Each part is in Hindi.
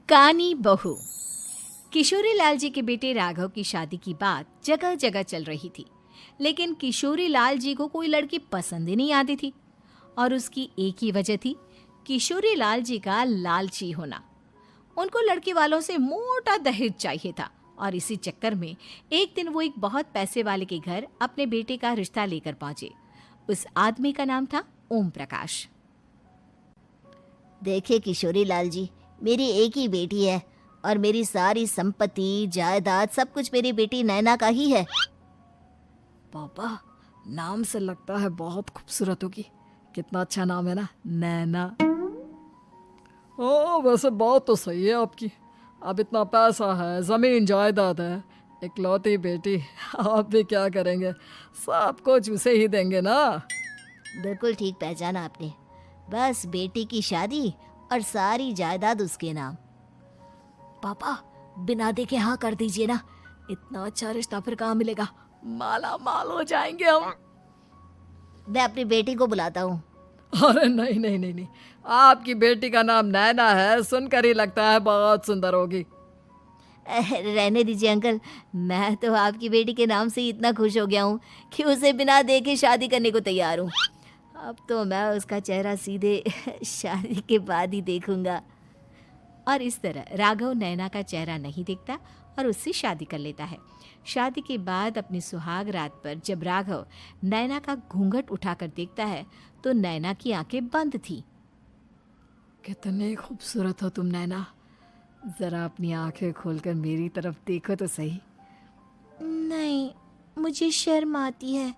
कानी बहू। किशोरी लाल जी के बेटे राघव की शादी की बात जगह जगह चल रही थी, लेकिन किशोरी लाल जी को कोई लड़की पसंद ही नहीं आती थी। और उसकी एक ही वजह थी, किशोरी लाल जी का लालची होना। उनको लड़की वालों से मोटा दहेज चाहिए था और इसी चक्कर में एक दिन वो एक बहुत पैसे वाले के घर अपने बेटे का रिश्ता लेकर पहुंचे। उस आदमी का नाम था ओम प्रकाश। देखिए किशोरी लाल जी, मेरी एक ही बेटी है और मेरी सारी संपत्ति जायदाद सब कुछ मेरी बेटी नैना का ही है। पापा, नाम से लगता है बहुत खूबसूरत होगी। कितना अच्छा नाम है ना, नैना। ओ, वैसे बात तो सही है आपकी। अब इतना पैसा है, जमीन जायदाद है, इकलौती बेटी, आप भी क्या करेंगे? सब कुछ उसे ही देंगे ना। बिल्कुल ठीक पहचाना आपने। बस बेटी की शादी और सारी जायदाद उसके नाम। पापा, बिना देखे हाँ कर दीजिए ना। इतना अच्छा रिश्ता फिर कहाँ मिलेगा? माला माल हो जाएंगे हम। मैं अपनी बेटी को बुलाता हूँ। अरे नहीं नहीं नहीं नहीं, आपकी बेटी का नाम नैना है, सुनकर ही लगता है बहुत सुंदर होगी। रहने दीजिए अंकल, मैं तो आपकी बेटी के नाम से ही इतना खुश हो गया हूँ कि उसे बिना देखे शादी करने को तैयार हूँ। अब तो मैं उसका चेहरा सीधे शादी के बाद ही देखूंगा। और इस तरह राघव नैना का चेहरा नहीं देखता और उससे शादी कर लेता है। शादी के बाद अपनी सुहाग रात पर जब राघव नैना का घूंघट उठाकर देखता है तो नैना की आंखें बंद थी। कितनी खूबसूरत हो तुम नैना, जरा अपनी आंखें खोलकर मेरी तरफ देखो तो सही। नहीं, मुझे शर्म आती है।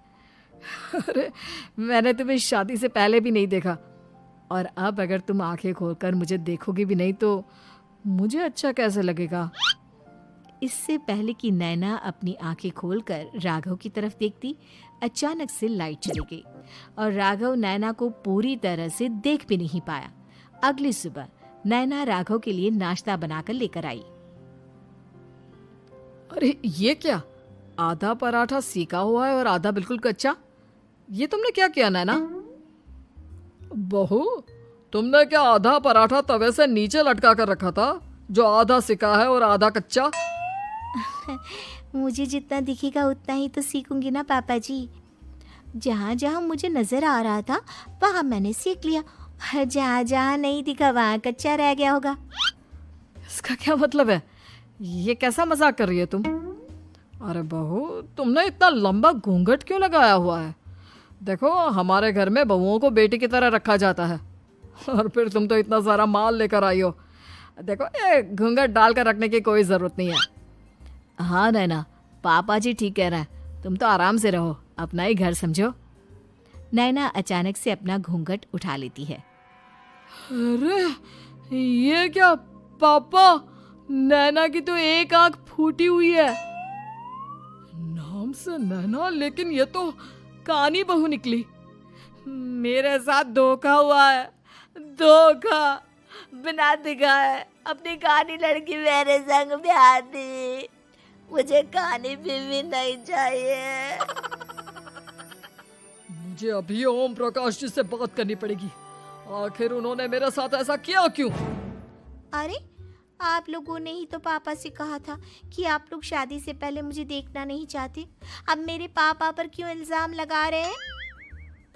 अरे, मैंने तुम्हें शादी से पहले भी नहीं देखा, और अब अगर तुम आंखें खोलकर मुझे देखोगी भी नहीं तो मुझे अच्छा कैसे लगेगा? इससे पहले कि नैना अपनी आंखें खोलकर राघव की तरफ देखती, अचानक से लाइट चली गई और राघव नैना को पूरी तरह से देख भी नहीं पाया। अगली सुबह नैना राघव के लिए नाश्ता बनाकर लेकर आई। अरे ये क्या, आधा पराठा सीका हुआ है और आधा बिल्कुल कच्चा। ये तुमने क्या किया नैना? बहू, तुमने क्या आधा पराठा तवे से नीचे लटका कर रखा था, जो आधा सिका है और आधा कच्चा? मुझे जितना दिखेगा उतना ही तो सीखूंगी ना पापा जी। जहाँ जहाँ मुझे नजर आ रहा था वहाँ मैंने सीख लिया, जहाँ जहाँ नहीं दिखा वहाँ कच्चा रह गया होगा। इसका क्या मतलब है? ये कैसा मजाक कर रही है तुम? अरे बहू, तुमने इतना लंबा घूंघट क्यों लगाया हुआ है? देखो, हमारे घर में बहुओं को बेटी की तरह रखा जाता है, और फिर तुम तो इतना सारा माल लेकर आई हो। देखो, ये घूंघट डालकर रखने की कोई ज़रूरत नहीं है। हाँ नैना, पापा जी ठीक कह रहे हैं, तुम तो आराम से रहो, अपना ही घर समझो। नैना अचानक से अपना घूंघट उठा लेती है। अरे ये क्या पापा, नैना की तो एक आंख फूटी हुई है। नाम से नैना, लेकिन ये तो कानी बहू निकली। मेरे साथ धोखा हुआ है, धोखा। बिना दिखाए अपनी कानी लड़की मेरे संग ब्याह दी। मुझे कानी बीवी नहीं चाहिए। मुझे अभी ओम प्रकाश जी से बात करनी पड़ेगी। आखिर उन्होंने मेरे साथ ऐसा किया क्यों? अरे, आप लोगों ने ही तो पापा से कहा था कि आप लोग शादी से पहले मुझे देखना नहीं चाहते। अब मेरे पापा पर क्यों इल्जाम लगा रहे हैं?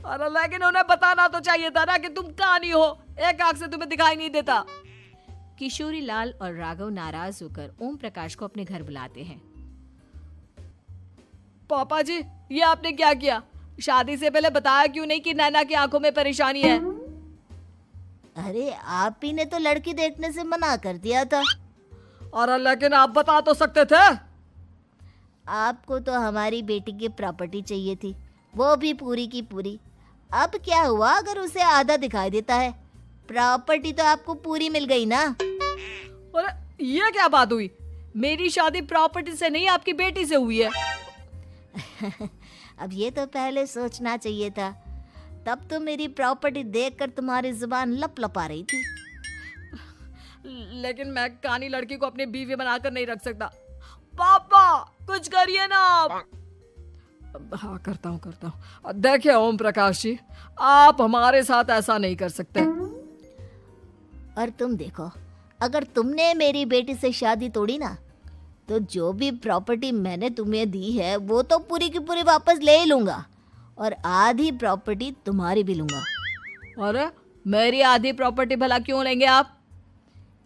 अरे लेकिन उन्हें बताना तो चाहिए था ना कि तुम कानी हो, एक आंख से तुम्हें दिखाई नहीं देता। किशोरी लाल और राघव नाराज होकर ओम प्रकाश को अपने घर बुलाते हैं। पापा जी, ये आपने क्या किया? शादी से पहले बताया क्यों नहीं कि नैना की आंखों में परेशानी है? अरे, आप ही ने तो लड़की देखने से मना कर दिया था। अरे लेकिन आप बता तो सकते थे। आपको तो हमारी बेटी की प्रॉपर्टी चाहिए थी, वो भी पूरी की पूरी। अब क्या हुआ अगर उसे आधा दिखाई देता है? प्रॉपर्टी तो आपको पूरी मिल गई ना। अरे ये क्या बात हुई? मेरी शादी प्रॉपर्टी से नहीं, आपकी बेटी से हुई है। अब ये तो पहले सोचना चाहिए था, तब तो मेरी प्रॉपर्टी देखकर तुम्हारी जुबान लप लपा रही थी। लेकिन मैं कानी लड़की को अपनी बीवी बनाकर नहीं रख सकता। पापा, कुछ करिए ना आप। हाँ, करता हूँ। देखिए ओम प्रकाश जी, आप हमारे साथ ऐसा नहीं कर सकते। और तुम देखो, अगर तुमने मेरी बेटी से शादी तोड़ी ना, तो जो भी प्रॉपर्टी मैंने तुम्हें दी है वो तो पूरी की पूरी वापस ले ही लूँगा, और आधी प्रॉपर्टी तुम्हारी भी लूँगा। अरे मेरी आधी प्रॉपर्टी भला क्यों लेंगे आप?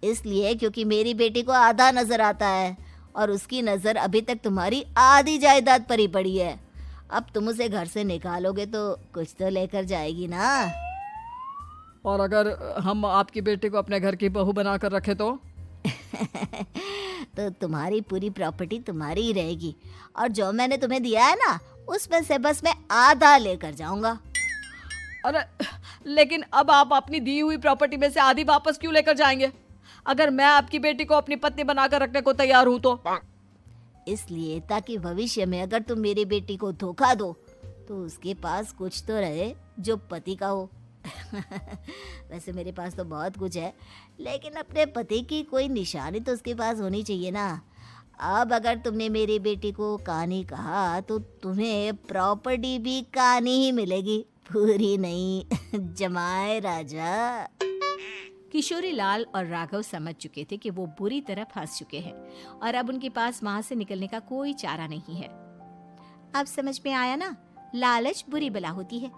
इसलिए क्योंकि मेरी बेटी को आधा नजर आता है और उसकी नज़र अभी तक तुम्हारी आधी जायदाद पर ही पड़ी है। अब तुम उसे घर से निकालोगे तो कुछ तो लेकर जाएगी ना। और अगर हम आपकी बेटी को अपने घर की बहू बना कर रखे तो? तो तुम्हारी पूरी प्रॉपर्टी तुम्हारी ही रहेगी, और जो मैंने तुम्हें दिया है ना, उसमें से बस मैं आधा लेकर जाऊंगा। अरे लेकिन अब आप अपनी दी हुई प्रॉपर्टी में से आधी वापस क्यों लेकर जाएंगे? अगर मैं आपकी बेटी को अपनी पत्नी बनाकर रखने को तैयार हूं तो? इसलिए ताकि भविष्य में अगर तुम मेरी बेटी को धोखा दो तो उसके पास कुछ तो रहे जो पति का हो। वैसे मेरे पास तो बहुत कुछ है, लेकिन अपने पति की कोई निशानी तो उसके पास होनी चाहिए ना। अब अगर तुमने मेरी बेटी को कानी कहा तो तुम्हें प्रॉपर्टी भी कानी ही मिलेगी, पूरी नहीं। जमाए राजा। किशोरी लाल और राघव समझ चुके थे कि वो बुरी तरह फंस चुके हैं और अब उनके पास वहां से निकलने का कोई चारा नहीं है। अब समझ में आया ना, लालच बुरी बला होती है।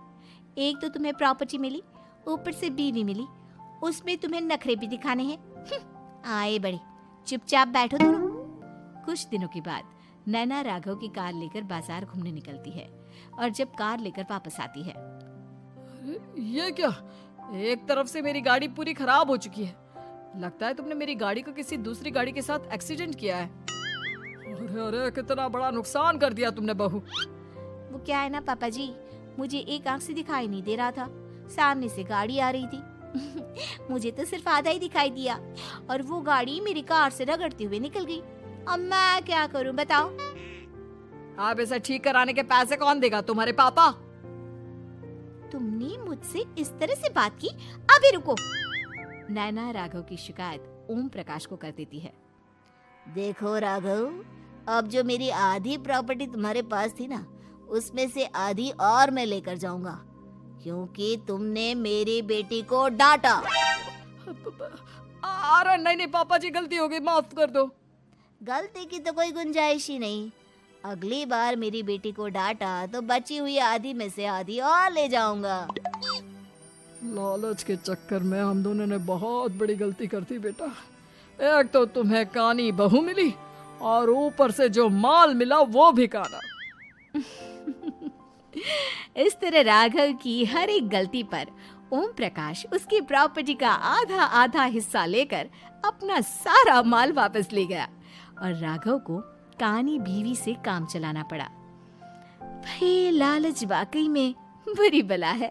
एक तो तुम्हें प्रॉपर्टी मिली, ऊपर से बीवी मिली, उसमें तुम्हें नखरे भी दिखाने हैं। आए बड़े, चुपचाप बैठो दोनों। कुछ दिनों के बाद नैना राघव की कार लेकर बाजार घूमने निकलती है और जब कार लेकर वापस आती है, ये क्या? एक तरफ से मेरी गाड़ी पूरी खराब हो चुकी है। लगता है तुमने मेरी गाड़ी को किसी दूसरी गाड़ी के साथ एक्सीडेंट किया है। अरे अरे कितना बड़ा नुकसान कर दिया तुमने बहू। वो क्या है ना पापा जी, मुझे एक आंख से दिखाई नहीं दे रहा था, सामने से गाड़ी आ रही थी। मुझे तो सिर्फ आधा ही दिखाई दिया और वो गाड़ी मेरी कार से रगड़ते हुए निकल गई। अब मैं क्या करूं बताओ? आप इसे ठीक कराने के पैसे कौन देगा? तुम्हारे पापा? तुमने मुझसे इस तरह से बात की? अभी रुको। नैना राघव की शिकायत ओम प्रकाश को कर देती है। देखो राघव, अब जो मेरी आधी प्रॉपर्टी तुम्हारे पास थी ना, उसमें से आधी और मैं लेकर जाऊंगा, क्योंकि तुमने मेरी बेटी को डांटा। अरे नहीं नहीं पापा जी, गलती हो गई, माफ कर दो। गलती की तो कोई गुंजाइश ही नहीं। अगली बार मेरी बेटी को डांटा तो बची हुई आधी में से आधी और ले जाऊंगा। लालच के चक्कर में हम दोनों ने बहुत बड़ी गलती कर दी बेटा। एक तो तुम्हें कानी बहू मिली और ऊपर से जो माल मिला वो भी काना। इस तरह राघव की हर एक गलती पर ओम प्रकाश उसकी प्रॉपर्टी का आधा आधा हिस्सा लेकर अपना सारा माल वापस ले गया और राघव को कानी बीवी से काम चलाना पड़ा। भाई लालच वाकई में बुरी बला है।